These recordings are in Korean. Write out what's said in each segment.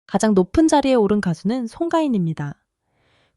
가장 높은 자리에 오른 가수는 송가인입니다.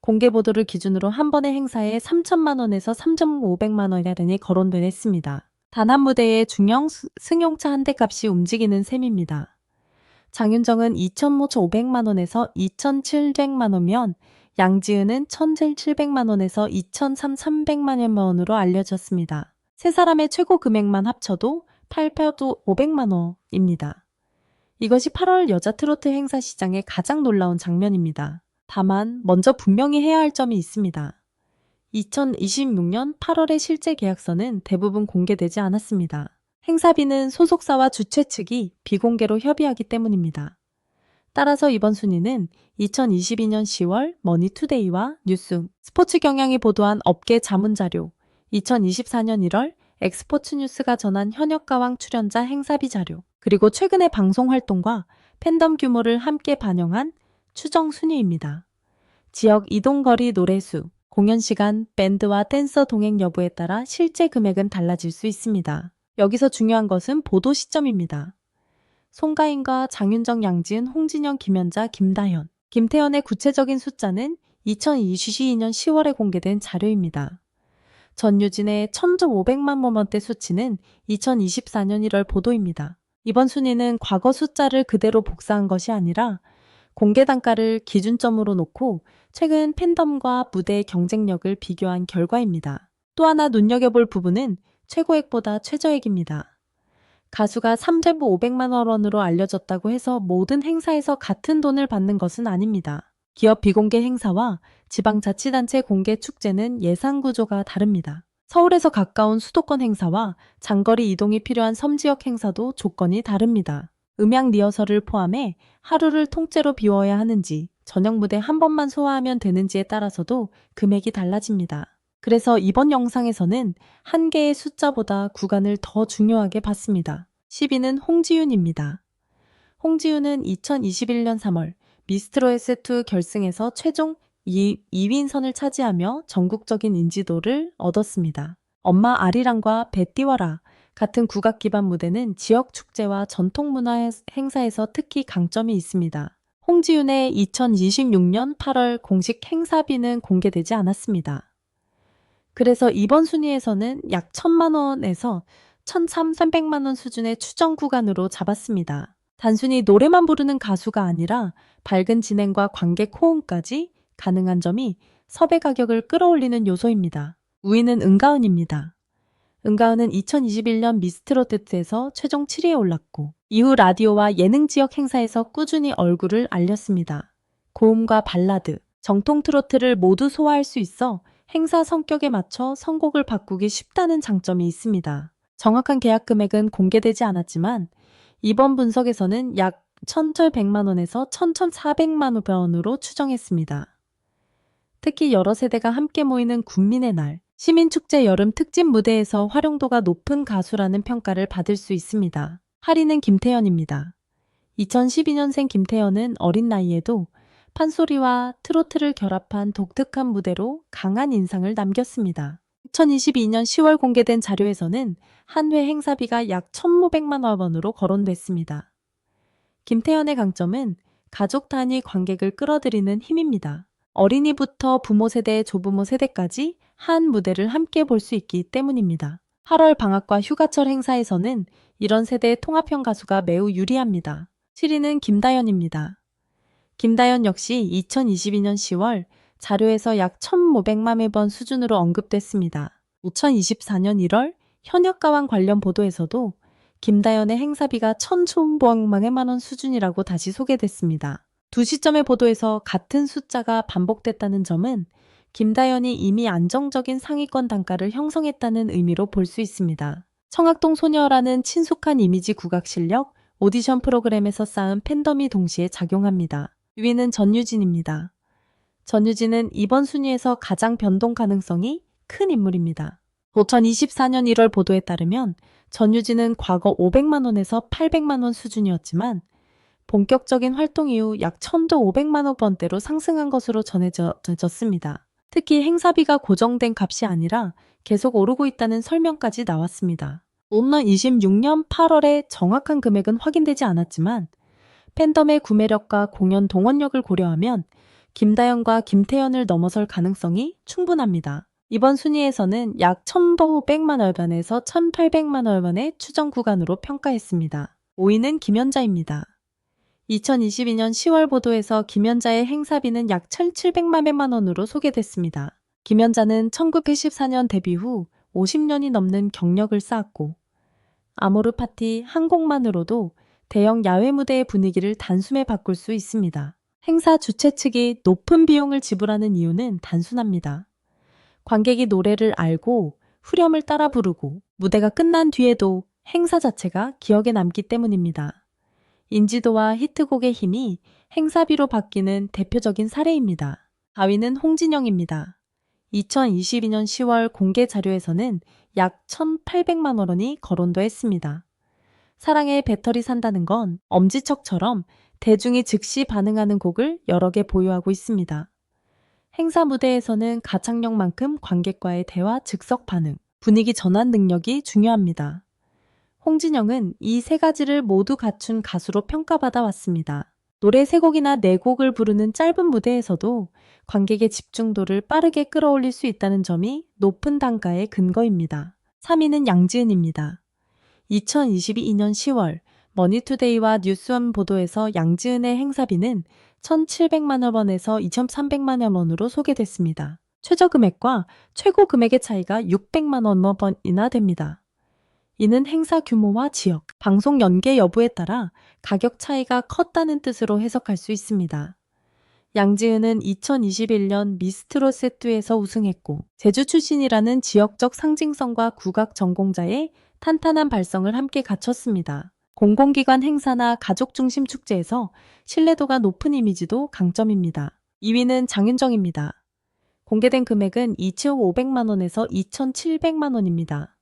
공개 보도를 기준으로 한 번의 행사에 3천만 원에서 3,500만 원이 거론돼 했습니다. 단 한 무대에 중형 승용차 한 대 값이 움직이는 셈입니다. 장윤정은 2,500만 원에서 2,700만 원이면 양지은은 1,700만 원에서 2,300만 원으로 알려졌습니다. 세 사람의 최고 금액만 합쳐도 500만 원입니다. 이것이 8월 여자 트로트 행사 시장의 가장 놀라운 장면입니다. 다만 먼저 분명히 해야 할 점이 있습니다. 2026년 8월의 실제 계약서는 대부분 공개되지 않았습니다. 행사비는 소속사와 주최 측이 비공개로 협의하기 때문입니다. 따라서 이번 순위는 2022년 10월 머니투데이와 뉴스, 스포츠 경향이 보도한 업계 자문자료, 2024년 1월 엑스포츠 뉴스가 전한 현역가왕 출연자 행사비 자료, 그리고 최근의 방송 활동과 팬덤 규모를 함께 반영한 추정 순위입니다. 지역 이동거리 노래수, 공연 시간, 밴드와 댄서 동행 여부에 따라 실제 금액은 달라질 수 있습니다. 여기서 중요한 것은 보도 시점입니다. 송가인과 장윤정, 양지은, 홍진영, 김연자, 김다현, 김태현의 구체적인 숫자는 2022년 10월에 공개된 자료입니다. 전유진의 1,500만 원대 수치는 2024년 1월 보도입니다. 이번 순위는 과거 숫자를 그대로 복사한 것이 아니라 공개 단가를 기준점으로 놓고 최근 팬덤과 무대의 경쟁력을 비교한 결과입니다. 또 하나 눈여겨볼 부분은 최고액보다 최저액입니다. 가수가 3,500만 원으로 알려졌다고 해서 모든 행사에서 같은 돈을 받는 것은 아닙니다. 기업 비공개 행사와 지방자치단체 공개 축제는 예산 구조가 다릅니다. 서울에서 가까운 수도권 행사와 장거리 이동이 필요한 섬지역 행사도 조건이 다릅니다. 음향 리허설을 포함해 하루를 통째로 비워야 하는지, 저녁 무대 한 번만 소화하면 되는지에 따라서도 금액이 달라집니다. 그래서 이번 영상에서는 한 개의 숫자보다 구간을 더 중요하게 봤습니다. 10위는 홍지윤입니다. 홍지윤은 2021년 3월 미스트롯 S2 결승에서 최종 2위인선을 차지하며 전국적인 인지도를 얻었습니다. 엄마 아리랑과 배띠와라 같은 국악 기반 무대는 지역 축제와 전통문화 행사에서 특히 강점이 있습니다. 홍지윤의 2026년 8월 공식 행사비는 공개되지 않았습니다. 그래서 이번 순위에서는 약 1,000만 원에서 1,300만 원 수준의 추정 구간으로 잡았습니다. 단순히 노래만 부르는 가수가 아니라 밝은 진행과 관객 호응까지 가능한 점이 섭외 가격을 끌어올리는 요소입니다. 우위는 은가은입니다. 은가은은 2021년 미스트롯에서 최종 7위에 올랐고 이후 라디오와 예능 지역 행사에서 꾸준히 얼굴을 알렸습니다. 고음과 발라드, 정통 트로트를 모두 소화할 수 있어 행사 성격에 맞춰 선곡을 바꾸기 쉽다는 장점이 있습니다. 정확한 계약 금액은 공개되지 않았지만 이번 분석에서는 약 1,100만 원에서 1,400만 원으로 추정했습니다. 특히 여러 세대가 함께 모이는 군민의 날, 시민축제 여름 특집 무대에서 활용도가 높은 가수라는 평가를 받을 수 있습니다. 8위는 김태현입니다. 2012년생 김태현은 어린 나이에도 판소리와 트로트를 결합한 독특한 무대로 강한 인상을 남겼습니다. 2022년 10월 공개된 자료에서는 한 회 행사비가 약 1,500만 원으로 거론됐습니다. 김태현의 강점은 가족 단위 관객을 끌어들이는 힘입니다. 어린이부터 부모 세대, 조부모 세대까지 한 무대를 함께 볼 수 있기 때문입니다. 8월 방학과 휴가철 행사에서는 이런 세대의 통합형 가수가 매우 유리합니다. 7위는 김다연입니다. 김다연 역시 2022년 10월 자료에서 약 1,500만 원 수준으로 언급됐습니다. 2024년 1월 현역가왕 관련 보도에서도 김다연의 행사비가 1,500만 원 수준이라고 다시 소개됐습니다. 두 시점의 보도에서 같은 숫자가 반복됐다는 점은 김다연이 이미 안정적인 상위권 단가를 형성했다는 의미로 볼 수 있습니다. 청학동 소녀라는 친숙한 이미지 국악 실력, 오디션 프로그램에서 쌓은 팬덤이 동시에 작용합니다. 6위는 전유진입니다. 전유진은 이번 순위에서 가장 변동 가능성이 큰 인물입니다. 2024년 1월 보도에 따르면 전유진은 과거 500만 원에서 800만 원 수준이었지만 본격적인 활동 이후 약 1,500만 원대로 상승한 것으로 전해졌습니다. 특히 행사비가 고정된 값이 아니라 계속 오르고 있다는 설명까지 나왔습니다. 물론 26년 8월에 정확한 금액은 확인되지 않았지만 팬덤의 구매력과 공연 동원력을 고려하면 김다연과 김태연을 넘어설 가능성이 충분합니다. 이번 순위에서는 약 1,500만 월반에서 1,800만 월반의 추정 구간으로 평가했습니다. 5위는 김연자입니다. 2022년 10월 보도에서 김연자의 행사비는 약 1,700만 원으로 소개됐습니다. 김연자는 1914년 데뷔 후 50년이 넘는 경력을 쌓았고 아모르 파티 한 곡만으로도 대형 야외 무대의 분위기를 단숨에 바꿀 수 있습니다. 행사 주최 측이 높은 비용을 지불하는 이유는 단순합니다. 관객이 노래를 알고 후렴을 따라 부르고 무대가 끝난 뒤에도 행사 자체가 기억에 남기 때문입니다. 인지도와 히트곡의 힘이 행사비로 바뀌는 대표적인 사례입니다. 4위는 홍진영입니다. 2022년 10월 공개 자료에서는 약 1,800만 원이 거론됐습니다. 사랑의 배터리 산다는 건 엄지척처럼 대중이 즉시 반응하는 곡을 여러 개 보유하고 있습니다. 행사 무대에서는 가창력만큼 관객과의 대화 즉석 반응, 분위기 전환 능력이 중요합니다. 홍진영은 이 세 가지를 모두 갖춘 가수로 평가받아 왔습니다. 노래 3곡이나 4곡을 부르는 짧은 무대에서도 관객의 집중도를 빠르게 끌어올릴 수 있다는 점이 높은 단가의 근거입니다. 3위는 양지은입니다. 2022년 10월 머니투데이와 뉴스원 보도에서 양지은의 행사비는 1,700만 원에서 2,300만 원으로 소개됐습니다. 최저 금액과 최고 금액의 차이가 600만 원이나 됩니다. 이는 행사 규모와 지역, 방송 연계 여부에 따라 가격 차이가 컸다는 뜻으로 해석할 수 있습니다. 양지은은 2021년 미스트롯 세트에서 우승했고 제주 출신이라는 지역적 상징성과 국악 전공자의 탄탄한 발성을 함께 갖췄습니다. 공공기관 행사나 가족 중심 축제에서 신뢰도가 높은 이미지도 강점입니다. 2위는 장윤정입니다. 공개된 금액은 2,500만 원에서 2,700만 원입니다.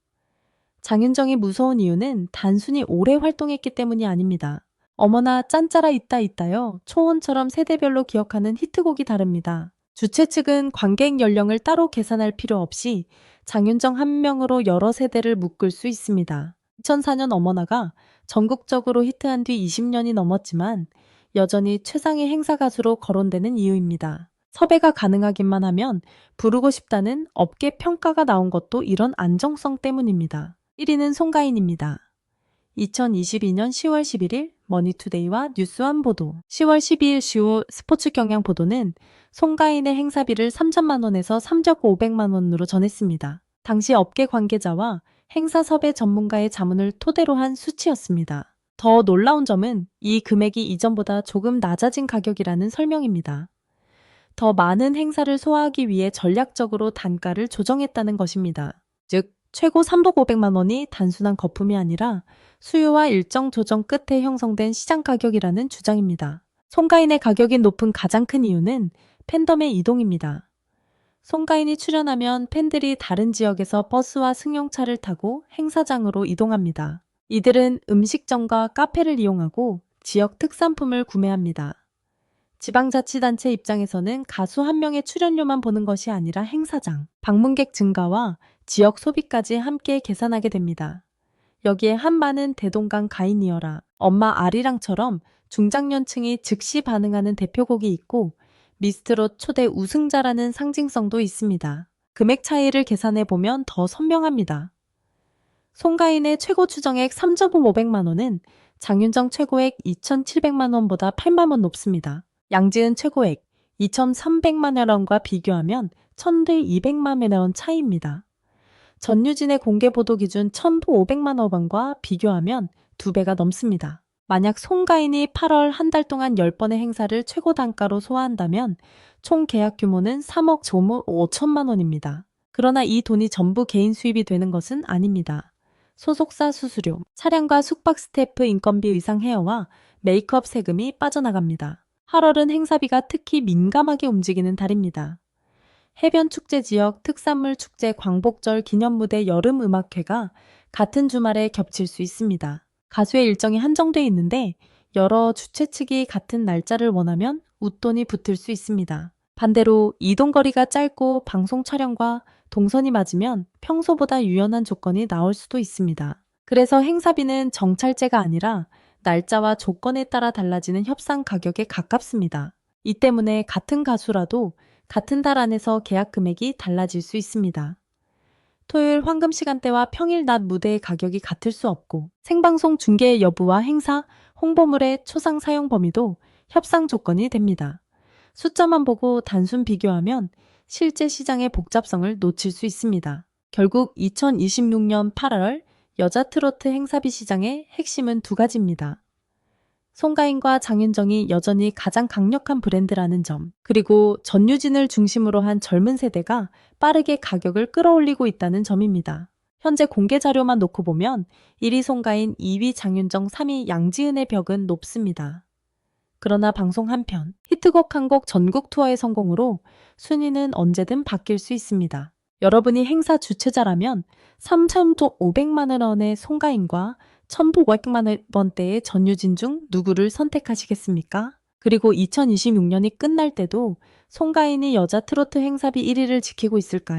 장윤정이 무서운 이유는 단순히 오래 활동했기 때문이 아닙니다. 어머나 짠짜라 있다 있다요. 초원처럼 세대별로 기억하는 히트곡이 다릅니다. 주최 측은 관객 연령을 따로 계산할 필요 없이 장윤정 한 명으로 여러 세대를 묶을 수 있습니다. 2004년 어머나가 전국적으로 히트한 뒤 20년이 넘었지만 여전히 최상의 행사 가수로 거론되는 이유입니다. 섭외가 가능하기만 하면 부르고 싶다는 업계 평가가 나온 것도 이런 안정성 때문입니다. 1위는 송가인입니다. 2022년 10월 11일 머니투데이와 뉴스원 보도, 10월 12일 주요 스포츠 경향 보도는 송가인의 행사비를 3천만 원에서 3억 500만 원으로 전했습니다. 당시 업계 관계자와 행사 섭외 전문가의 자문을 토대로 한 수치였습니다. 더 놀라운 점은 이 금액이 이전보다 조금 낮아진 가격이라는 설명입니다. 더 많은 행사를 소화하기 위해 전략적으로 단가를 조정했다는 것입니다. 즉, 최고 3억 500만 원이 단순한 거품이 아니라 수요와 일정 조정 끝에 형성된 시장 가격이라는 주장입니다. 송가인의 가격이 높은 가장 큰 이유는 팬덤의 이동입니다. 송가인이 출연하면 팬들이 다른 지역에서 버스와 승용차를 타고 행사장으로 이동합니다. 이들은 음식점과 카페를 이용하고 지역 특산품을 구매합니다. 지방자치단체 입장에서는 가수 한 명의 출연료만 보는 것이 아니라 행사장, 방문객 증가와 지역 소비까지 함께 계산하게 됩니다. 여기에 한반은 대동강 가인이어라, 엄마 아리랑처럼 중장년층이 즉시 반응하는 대표곡이 있고 미스트롯 초대 우승자라는 상징성도 있습니다. 금액 차이를 계산해 보면 더 선명합니다. 송가인의 최고 추정액 3,500만 원은 장윤정 최고액 2,700만 원보다 8만 원 높습니다. 양지은 최고액 2,300만 원과 비교하면 1,200만 원 차이입니다. 전유진의 공개 보도 기준 1,500만 원과 비교하면 2배가 넘습니다. 만약 송가인이 8월 한 달 동안 10번의 행사를 최고 단가로 소화한다면 총 계약 규모는 3억 5천만 원입니다. 그러나 이 돈이 전부 개인 수입이 되는 것은 아닙니다. 소속사 수수료, 차량과 숙박 스태프 인건비, 의상 헤어와 메이크업 세금이 빠져나갑니다. 8월은 행사비가 특히 민감하게 움직이는 달입니다. 해변 축제 지역, 특산물 축제, 광복절, 기념무대, 여름 음악회가 같은 주말에 겹칠 수 있습니다. 가수의 일정이 한정돼 있는데 여러 주최 측이 같은 날짜를 원하면 웃돈이 붙을 수 있습니다. 반대로 이동거리가 짧고 방송 촬영과 동선이 맞으면 평소보다 유연한 조건이 나올 수도 있습니다. 그래서 행사비는 정찰제가 아니라 날짜와 조건에 따라 달라지는 협상 가격에 가깝습니다. 이 때문에 같은 가수라도 같은 달 안에서 계약 금액이 달라질 수 있습니다. 토요일 황금 시간대와 평일 낮 무대의 가격이 같을 수 없고 생방송 중계 여부와 행사, 홍보물의 초상 사용 범위도 협상 조건이 됩니다. 숫자만 보고 단순 비교하면 실제 시장의 복잡성을 놓칠 수 있습니다. 결국 2026년 8월 여자 트로트 행사비 시장의 핵심은 두 가지입니다. 송가인과 장윤정이 여전히 가장 강력한 브랜드라는 점, 그리고 전유진을 중심으로 한 젊은 세대가 빠르게 가격을 끌어올리고 있다는 점입니다. 현재 공개 자료만 놓고 보면 1위 송가인, 2위 장윤정, 3위 양지은의 벽은 높습니다. 그러나 방송 한편, 히트곡 한 곡 전국 투어의 성공으로 순위는 언제든 바뀔 수 있습니다. 여러분이 행사 주최자라면 3,500만 원의 송가인과 1,500만 원대의 전유진 중 누구를 선택하시겠습니까? 그리고 2026년이 끝날 때도 송가인이 여자 트로트 행사비 1위를 지키고 있을까요?